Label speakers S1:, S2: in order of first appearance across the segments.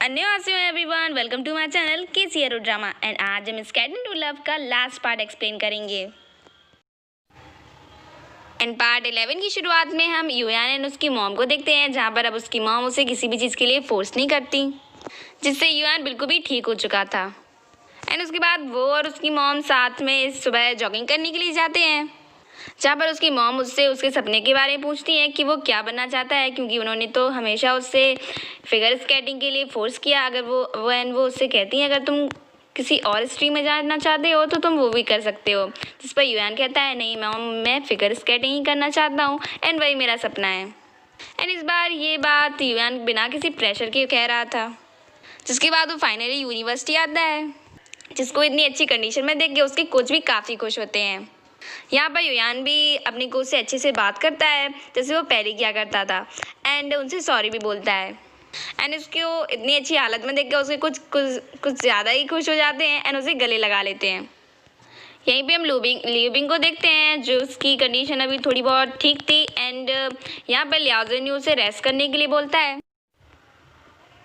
S1: अन्यवासियों everyone, welcome to my channel KCR drama. And आज हम skating to love का last part explain करेंगे। And part 11 की शुरुआत में हम युयान एंड उसकी मॉम को देखते हैं, जहाँ पर अब उसकी मॉम उसे किसी भी चीज़ के लिए फोर्स नहीं करती, जिससे युयान बिल्कुल भी ठीक हो चुका था। एंड उसके बाद वो और उसकी मॉम साथ में सुबह जॉगिंग करने के लिए जाते हैं, जहाँ पर उसकी मॉम उससे उसके सपने के बारे में पूछती है कि वो क्या बनना चाहता है, क्योंकि उन्होंने तो हमेशा उससे फिगर स्केटिंग के लिए फोर्स किया। अगर वो उससे कहती हैं अगर तुम किसी और स्ट्रीम में जाना चाहते हो तो तुम वो भी कर सकते हो, जिस पर युयान कहता है नहीं मॉम, मैं फिगर स्केटिंग ही करना चाहता हूँ एंड वही मेरा सपना है। एंड इस बार ये बात युयान बिना किसी प्रेशर के कह रहा था, जिसके बाद वो फाइनली यूनिवर्सिटी आता है, जिसको इतनी अच्छी कंडीशन में देख के उसके कोच भी काफ़ी खुश होते हैं। यहाँ पर युयान भी अपनी कोच से अच्छे से बात करता है, जैसे वो पहले किया करता था, एंड उनसे सॉरी भी बोलता है। एंड उसको इतनी अच्छी हालत में देख के उसके कुछ ज़्यादा ही खुश हो जाते हैं एंड उसे गले लगा लेते हैं। यहीं पे हम लियूबिंग को देखते हैं, जो उसकी कंडीशन अभी थोड़ी बहुत ठीक थी। एंड यहाँ पर लियाओ जिन उसे रेस्ट करने के लिए बोलता है।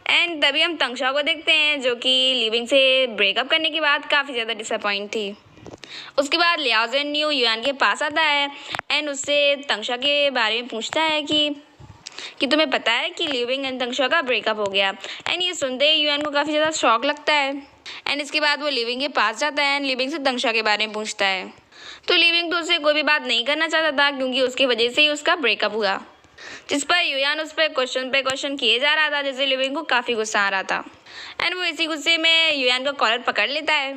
S1: एंड तभी हम तंगशा को देखते हैं, जो कि लिविंग से ब्रेकअप करने के बाद काफ़ी ज़्यादा डिसअपॉइंट थी। उसके बाद लियाओ जिन युयान के पास आता है एंड उससे तंगशा के बारे में पूछता है कि तुम्हें पता है कि लिविंग एंड तंगशा का ब्रेकअप हो गया। एंड ये सुनते ही युयान को काफ़ी ज़्यादा शॉक लगता है। एंड इसके बाद वो लिविंग के पास जाता है एंड लिविंग से तंगशा के बारे में पूछता है। तो लिविंग तो उससे कोई भी बात नहीं करना चाहता था, क्योंकि उसकी वजह से ही उसका ब्रेकअप हुआ, जिस पर युयान उस पर क्वेश्चन किए जा रहा था, जिससे लिविंग को काफ़ी गुस्सा आ रहा था। एंड वो इसी गुस्से में युयान का कॉलर पकड़ लेता है,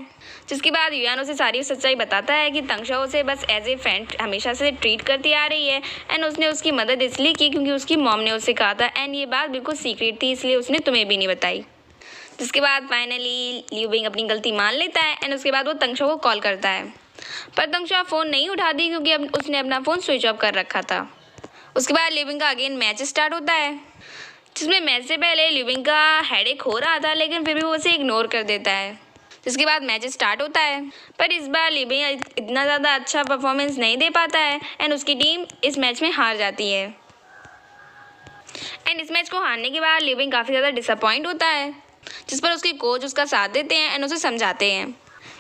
S1: जिसके बाद युयान उसे सारी सच्चाई बताता है कि तंगशा उसे बस एज ए फ्रेंड हमेशा से ट्रीट करती आ रही है एंड उसने उसकी मदद इसलिए की क्योंकि उसकी मॉम ने उसे कहा था, एंड ये बात बिल्कुल सीक्रेट थी, इसलिए उसने तुम्हें भी नहीं बताई। जिसके बाद फाइनली लिविंग अपनी गलती मान लेता है एंड उसके बाद वो तंगशा को कॉल करता है, पर तंगशा फ़ोन नहीं उठाती क्योंकि उसने अपना फ़ोन स्विच ऑफ कर रखा था। उसके बाद लिविंग का अगेन मैच स्टार्ट होता है, जिसमें मैच से पहले लिविंग का हेडेक हो रहा था, लेकिन फिर भी वो उसे इग्नोर कर देता है। जिसके बाद मैच स्टार्ट होता है, पर इस बार लिविंग इतना ज़्यादा अच्छा परफॉर्मेंस नहीं दे पाता है एंड उसकी टीम इस मैच में हार जाती है। एंड इस मैच को हारने के बाद लिविंग काफ़ी ज़्यादा डिसअपॉइंट होता है, जिस पर उसके कोच उसका साथ देते हैं एंड उसे समझाते हैं।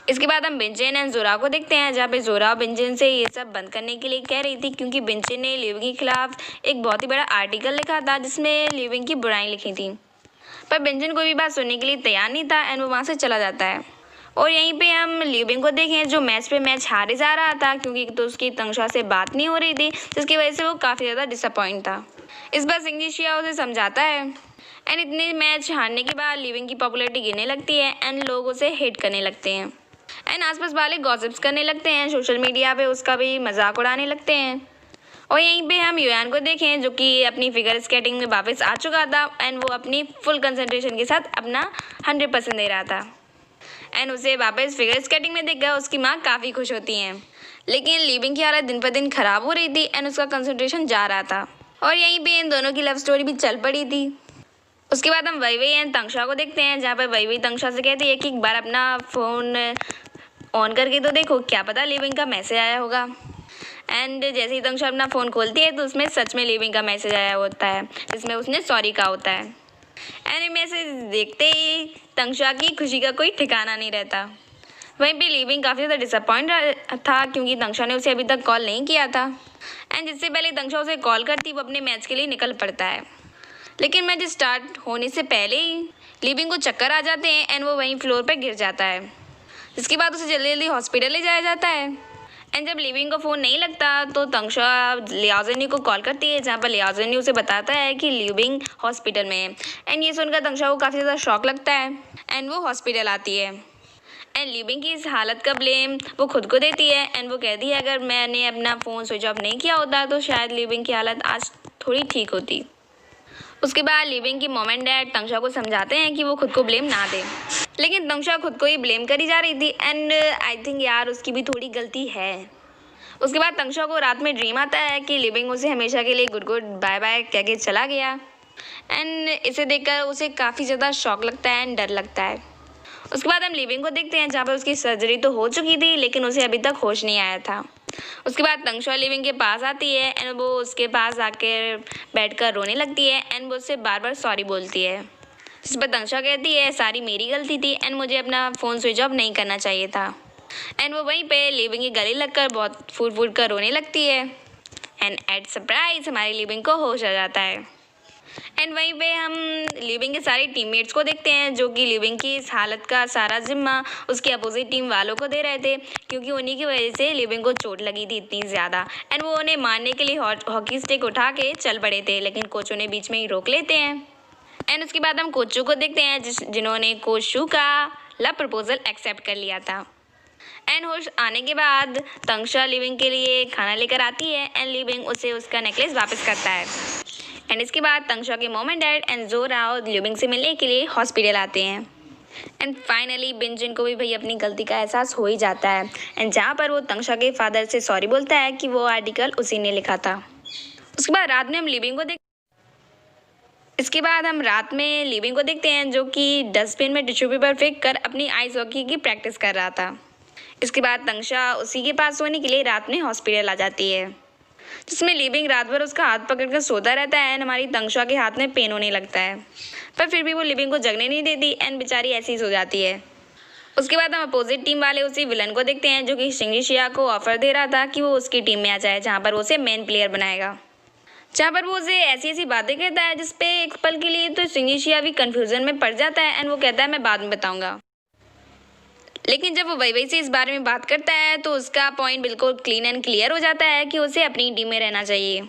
S1: इसके बाद हम बिंचेन एंड जोरा को देखते हैं, जहाँ पे जोरा बिंचेन से ये सब बंद करने के लिए कह रही थी, क्योंकि बिंचेन ने लिविंग के खिलाफ एक बहुत ही बड़ा आर्टिकल लिखा था जिसमें लिविंग की बुराई लिखी थी। पर बिंचेन कोई भी बात सुनने के लिए तैयार नहीं था एंड वो वहाँ से चला जाता है। और यहीं पे हम लिविंग को देखें, जो मैच पे मैच हारे जा रहा था, क्योंकि तो उसकी तंगशा से बात नहीं हो रही थी, जिसकी वजह से वो काफ़ी ज़्यादा डिसअपॉइंट था। इस बार सिंगशिया उसे समझाता है एंड इतने मैच हारने के बाद लिविंग की पॉपुलैरिटी गिरने लगती है एंड लोग उसे हेट करने लगते हैं एंड आसपास वाले गॉसिप्स करने लगते हैं, सोशल मीडिया पे उसका भी मजाक उड़ाने लगते हैं। और यहीं पे हम युयान को देखें, जो कि अपनी फिगर स्केटिंग में वापस आ चुका था एंड वो अपनी फुल कंसंट्रेशन के साथ अपना 100% दे रहा था। एंड उसे वापस फिगर स्केटिंग में देखकर उसकी माँ काफ़ी खुश होती हैं, लेकिन लिविंग की हालत दिन पर दिन ख़राब हो रही थी एंड उसका कंसंट्रेशन जा रहा था। और यहीं पे इन दोनों की लव स्टोरी भी चल पड़ी थी। उसके बाद हम वैवई एंड तंगशा को देखते हैं, जहाँ पर वैवई तंगशा से कहती है कि एक बार अपना फ़ोन ऑन करके तो देखो, क्या पता लिविंग का मैसेज आया होगा। एंड जैसे ही तंगशा अपना फ़ोन खोलती है तो उसमें सच में लिविंग का मैसेज आया होता है, जिसमें उसने सॉरी कहा होता है। एंड मैसेज देखते ही तंगशा की खुशी का कोई ठिकाना नहीं रहता। वहीं पे लिविंग काफ़ी ज़्यादा डिसअपॉइंट था, क्योंकि तंगशा ने उसे अभी तक कॉल नहीं किया था एंड जिससे पहले तंगशा उसे कॉल करती वो अपने मैच के लिए निकल पड़ता है। लेकिन मैच स्टार्ट होने से पहले ही लिविंग को चक्कर आ जाते हैं एंड वो वहीं फ्लोर पर गिर जाता है, जिसके बाद उसे जल्दी जल्दी हॉस्पिटल ले जाया जाता है। एंड जब लिविंग को फ़ोन नहीं लगता तो तंगशा लियाओ जिन को कॉल करती है, जहाँ पर लियाओ जिन उसे बताता है कि लिविंग हॉस्पिटल में है। एंड ये सुनकर तंगशा को काफ़ी ज़्यादा शॉक लगता है एंड वो हॉस्पिटल आती है। एंड लिविंग की इस हालत का ब्लेम वो खुद को देती है एंड वो कहती है अगर मैंने अपना फ़ोन स्विच ऑफ नहीं किया होता तो शायद लिविंग की हालत आज थोड़ी ठीक होती। उसके बाद लिविंग की मॉम एंड डैड तंगशा को समझाते हैं कि वो खुद को ब्लेम ना दे, लेकिन तंगशा खुद को ही ब्लेम करी जा रही थी एंड आई थिंक यार उसकी भी थोड़ी गलती है। उसके बाद तंगशा को रात में ड्रीम आता है कि लिविंग उसे हमेशा के लिए गुड बाय बाय कह के चला गया एंड इसे देखकर उसे काफ़ी ज़्यादा शॉक लगता है एंड डर लगता है। उसके बाद हम लिविंग को देखते हैं, जहाँ पर उसकी सर्जरी तो हो चुकी थी लेकिन उसे अभी तक होश नहीं आया था। उसके बाद तंगशा लिविंग के पास आती है एंड वो उसके पास आकर बैठकर रोने लगती है एंड वो उससे बार बार सॉरी बोलती है। जिस पर तंक्षा कहती है सारी मेरी गलती थी एंड मुझे अपना फ़ोन स्विच ऑफ नहीं करना चाहिए था। एंड वो वहीं पे लिविंग के गले लगकर बहुत फूट फूट कर रोने लगती है एंड एट सरप्राइज हमारी लिविंग को होश आ जाता है। एंड वहीं पे हम लिविंग के सारे टीममेट्स को देखते हैं जो कि लिविंग की इस हालत का सारा जिम्मा उसके अपोजिट टीम वालों को दे रहे थे, क्योंकि उन्हीं की वजह से लिविंग को चोट लगी थी इतनी ज़्यादा। एंड वो उन्हें मारने के लिए हॉकी स्टिक उठा के चल पड़े थे, लेकिन कोच उन्हें बीच में ही रोक लेते हैं। एंड उसके बाद हम कोचू को देखते हैं जिन्होंने कोचू का लव प्रपोजल एक्सेप्ट कर लिया था। एंड होश आने के बाद तंक्षा लिविंग के लिए खाना लेकर आती है एंड लिविंग उसे उसका नेकलेस वापस करता है। एंड इसके बाद तंक्षा के मॉम एंड डैड एंड जोरा और लिविंग से मिलने के लिए हॉस्पिटल आते हैं। एंड फाइनली बिंजन को भी भाई अपनी गलती का एहसास हो ही जाता है एंड जहाँ पर वो तंक्षा के फादर से सॉरी बोलता है कि वो आर्टिकल उसी ने लिखा था। उसके बाद रात में हम लिविंग को देखते हैं जो कि डस्टबिन में टिश्यू पेपर फेंक कर अपनी आइस हॉकी की प्रैक्टिस कर रहा था। इसके बाद तंक्षा उसी के पास सोने के लिए रात में हॉस्पिटल आ जाती है, जिसमें लिविंग रात भर उसका हाथ पकड़कर सोता रहता है एंड हमारी तंक्षा के हाथ में पेन होने लगता है, पर फिर भी वो लिविंग को जगने नहीं देती एंड बेचारी ऐसी ही सो जाती है। उसके बाद हम अपोजिट टीम वाले उसी विलन को देखते हैं जो कि शिंगी शिया को ऑफर दे रहा था कि वो उसकी टीम में आ जाए, जहाँ पर वो उसे मेन प्लेयर बनाएगा, जहाँ पर वो उसे ऐसी ऐसी बातें कहता है जिसपे एक पल के लिए तो शिंगी शिया भी कन्फ्यूजन में पड़ जाता है एंड वो कहता है मैं बाद में बताऊँगा। लेकिन जब वो वही से इस बारे में बात करता है तो उसका पॉइंट बिल्कुल क्लीन एंड क्लियर हो जाता है कि उसे अपनी टीम में रहना चाहिए।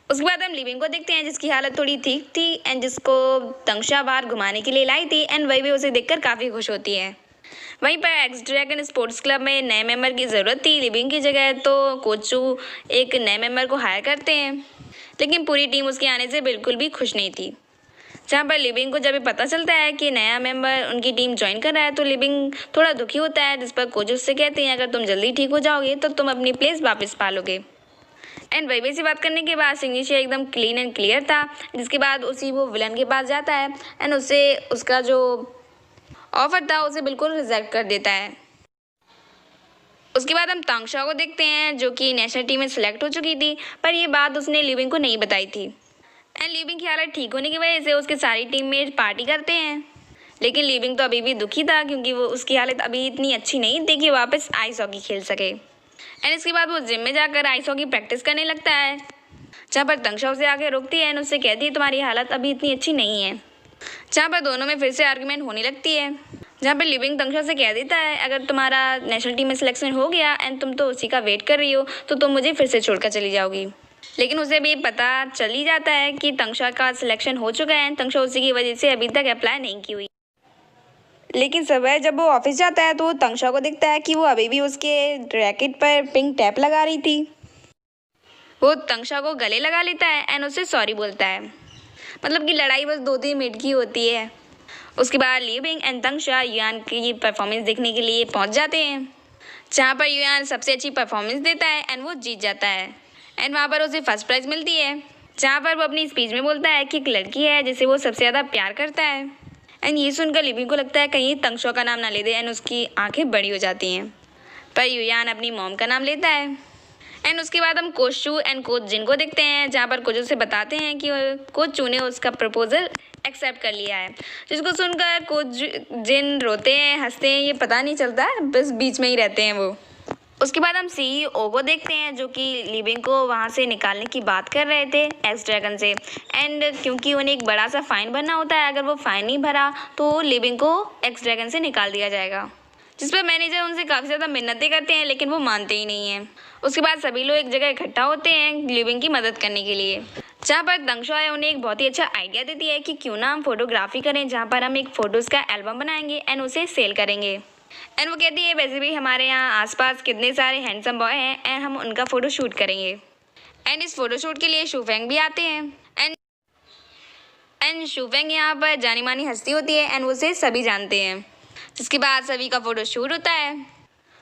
S1: उसके बाद हम लिविंग को देखते हैं जिसकी हालत थोड़ी ठीक थी एंड जिसको तंक्षा बाहर घुमाने के लिए लाई थी एंड वही भी उसे देखकर काफ़ी खुश होती है। वहीं पर एक्स ड्रैगन स्पोर्ट्स क्लब में नए मेंबर की ज़रूरत थी लिविंग की जगह, तो कोचू एक नए मेंबर को हायर करते हैं, लेकिन पूरी टीम उसके आने से बिल्कुल भी खुश नहीं थी। जहाँ पर लिविंग को जब पता चलता है कि नया मेंबर उनकी टीम ज्वाइन कर रहा है तो लिविंग थोड़ा दुखी होता है, जिस पर कोच उससे कहते हैं अगर तुम जल्दी ठीक हो जाओगे तो तुम अपनी प्लेस वापस पा लोगे। एंड वही से बात करने के बाद शिंगी शिया एकदम क्लीन एंड क्लियर था, जिसके बाद उसी वो विलन के पास जाता है एंड उसे उसका जो ऑफर था उसे बिल्कुल रिजेक्ट कर देता है। उसके बाद हम तंक्षा को देखते हैं जो कि नेशनल टीम में सिलेक्ट हो चुकी थी, पर ये बात उसने लिविंग को नहीं बताई थी। एंड लिविंग की हालत ठीक होने की वजह से उसके सारी टीममेट पार्टी करते हैं, लेकिन लिविंग तो अभी भी दुखी था क्योंकि वो उसकी हालत अभी इतनी अच्छी नहीं थी कि वापस आइस हॉकी खेल सके। एंड इसके बाद वो जिम में जाकर आइस हॉकी प्रैक्टिस करने लगता है, जहाँ पर तंक्षा उसे आके रोकती है एंड उससे कहती है तुम्हारी हालत अभी इतनी अच्छी नहीं है, जहाँ पर दोनों में फिर से आर्ग्यूमेंट होने लगती है, जहाँ पर लिविंग तंक्षा से कह देता है अगर तुम्हारा नेशनल टीम में सिलेक्शन हो गया एंड तुम तो उसी का वेट कर रही हो तो तुम मुझे फिर से छोड़कर चली जाओगी। लेकिन उसे भी पता चल ही जाता है कि तंक्षा का सिलेक्शन हो चुका है, तंक्षा उसी की वजह से अभी तक अप्लाई नहीं की हुई। लेकिन सुबह जब वो ऑफिस जाता है तो वो तंक्षा को दिखता है कि वो अभी भी उसके रैकेट पर पिंक टैप लगा रही थी। वो तंक्षा को गले लगा लेता है एंड उससे सॉरी बोलता है, मतलब कि लड़ाई बस 2-3 मिनट की होती है। उसके बाद लिविंग एंड तंक्षा युआन की परफॉर्मेंस देखने के लिए पहुंच जाते हैं, जहाँ पर युआन सबसे अच्छी परफॉर्मेंस देता है एंड वो जीत जाता है। एंड वहाँ पर उसे फर्स्ट प्राइज़ मिलती है, जहाँ पर वो अपनी स्पीच में बोलता है कि एक लड़की है जिसे वो सबसे ज़्यादा प्यार करता है। एंड ये सुनकर लिविंग को लगता है कहीं तंक्षा का नाम ना ले दे एंड उसकी आंखें बड़ी हो जाती हैं, पर युआन अपनी मॉम का नाम लेता है। एंड उसके बाद हम कोच चू एंड कोच जिन को देखते हैं, जहाँ पर कोच से बताते हैं कि कोच चू ने उसका प्रपोजल एक्सेप्ट कर लिया है, जिसको सुनकर कोच जिन रोते हैं हंसते हैं ये पता नहीं चलता, बस बीच में ही रहते हैं वो। उसके बाद हम सीईओ को देखते हैं जो कि लिविंग को वहाँ से निकालने की बात कर रहे थे एक्स ड्रैगन से, एंड क्योंकि उन्हें एक बड़ा सा फाइन भरना होता है, अगर वो फाइन नहीं भरा तो लिविंग को एक्स ड्रैगन से निकाल दिया जाएगा, जिस पर मैनेजर उनसे काफ़ी ज़्यादा मिन्नतें करते हैं लेकिन वो मानते ही नहीं हैं। उसके बाद सभी लोग एक जगह इकट्ठा होते हैं लिविंग की मदद करने के लिए, जहाँ पर तंक्षा उन्हें एक बहुत ही अच्छा आइडिया देती है कि क्यों ना हम फोटोग्राफी करें, जहाँ पर हम एक फ़ोटोज़ का एल्बम बनाएंगे एंड उसे सेल करेंगे। एंड वो कहती है वैसे भी हमारे यहाँ आसपास कितने सारे हैंडसम बॉय हैं एंड हम उनका फ़ोटो शूट करेंगे। एंड इस फ़ोटो शूट के लिए शूफेंग भी आते हैं एंड शूफेंग यहाँ पर जानी मानी हस्ती होती है एंड उसे सभी जानते हैं, जिसके बाद सभी का फ़ोटो शूट होता है।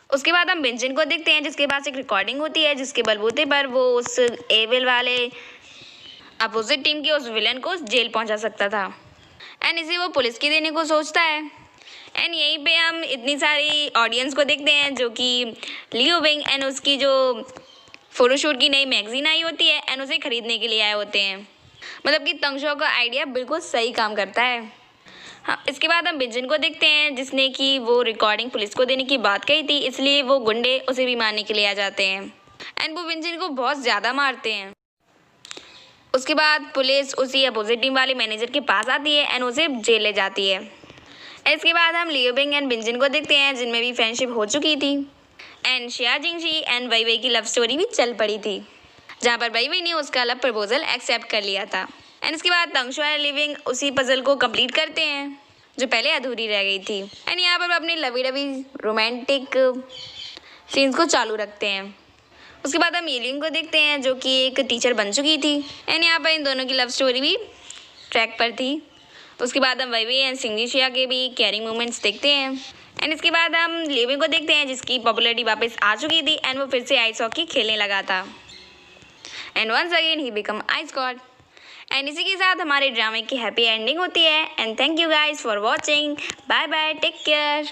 S1: उसके बाद हम बिंजन को देखते हैं जिसके पास एक रिकॉर्डिंग होती है, जिसके बलबूते पर वो उस एविल वाले अपोजिट टीम के उस विलन को जेल पहुँचा सकता था एंड इसे वो पुलिस की देने को सोचता है। एंड यहीं पे हम इतनी सारी ऑडियंस को देखते हैं जो कि लियो विंग एंड उसकी जो फ़ोटोशूट की नई मैगजीन आई होती है एंड उसे ख़रीदने के लिए आए होते हैं, मतलब कि तंक्षा का आइडिया बिल्कुल सही काम करता है। हाँ, इसके बाद हम बिंजन को देखते हैं जिसने कि वो रिकॉर्डिंग पुलिस को देने की बात कही थी, इसलिए वो गुंडे उसे भी मारने के लिए आ जाते हैं एंड वो बिंजन को बहुत ज़्यादा मारते हैं। उसके बाद पुलिस उसी अपोजिट टीम वाले मैनेजर के पास आती है एंड उसे जेल ले जाती है। इसके बाद हम लियो बिंग एंड बिंजन को देखते हैं जिनमें भी फ्रेंडशिप हो चुकी थी एंड शिया जिंगशी एंड वई वई की लव स्टोरी भी चल पड़ी थी, जहाँ पर वई वई ने उसका लव प्रपोजल एक्सेप्ट कर लिया था। एंड इसके बाद तंगशु एंड लिविंग उसी पजल को कंप्लीट करते हैं जो पहले अधूरी रह गई थी एंड यहाँ पर अपने लवी डवी रोमांटिक सीन्स को चालू रखते हैं। उसके बाद हम येलिंग को देखते हैं जो कि एक टीचर बन चुकी थी एंड यहाँ पर इन दोनों की लव स्टोरी भी ट्रैक पर थी। उसके बाद हम वई वई एंड सिंगशिया के भी कैरिंग मोमेंट्स देखते हैं एंड इसके बाद हम लिविंग को देखते हैं जिसकी पॉपुलैरिटी वापस आ चुकी थी एंड वो फिर से आइस हॉकी खेलने लगा था and once again he become ice god. And इसी के साथ हमारे ड्रामे की हैप्पी एंडिंग होती है and thank you guys for watching. Bye bye, take care.